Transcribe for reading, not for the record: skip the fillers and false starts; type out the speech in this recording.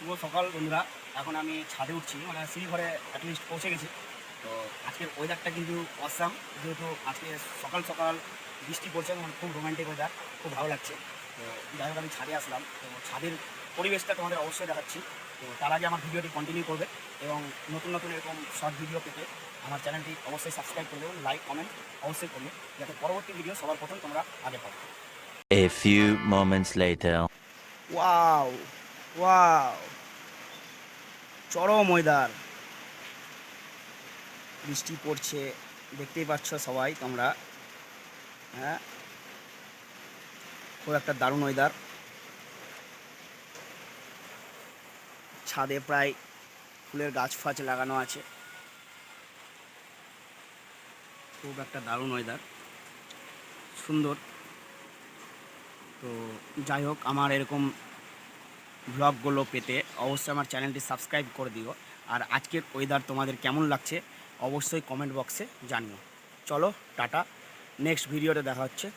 শুভ সকাল বন্ধুরা। এখন আমি ছাদে উঠছি, মানে সিঁড়ি ঘরে অ্যাটলিস্ট পৌঁছে গেছি। তো আজকের ওয়েদারটা কিন্তু অসাম, যেহেতু আজকে সকাল সকাল বৃষ্টি পড়ছে, মানে খুব রোম্যান্টিক ওয়েদার, খুব ভালো লাগছে। তো যাই হোক, আমি ছাদে আসলাম, তো ছাদের পরিবেশটা তোমাদের অবশ্যই দেখাচ্ছি। তো তার আগে আমার ভিডিওটি কন্টিনিউ করবে এবং নতুন নতুন এরকম শর্ট ভিডিও পেতে আমার চ্যানেলটি অবশ্যই সাবস্ক্রাইব করবে এবং লাইক কমেন্ট অবশ্যই করবে, যাতে পরবর্তী ভিডিও সবার প্রথম তোমরা আগে পাবে। A few moments later. Wow, wow, চরম ওয়েদার, বৃষ্টি পড়ছে, দেখতেই পাচ্ছ সবাই তোমরা। হ্যাঁ, খুব একটা দারুণ ওয়েদার। ছাদে প্রায় ফুলের গাছ ফাছ লাগানো আছে, খুব একটা দারুণ ওয়েদার, সুন্দর। তো যাই হোক, আমার এরকম ব্লগগুলো পেতে অবশ্যই আমার চ্যানেলটি সাবস্ক্রাইব করে দিও। আর আজকের ওয়েদার তোমাদের কেমন লাগছে অবশ্যই কমেন্ট বক্সে জানিও। চলো টাটা, নেক্সট ভিডিওতে দেখা হচ্ছে।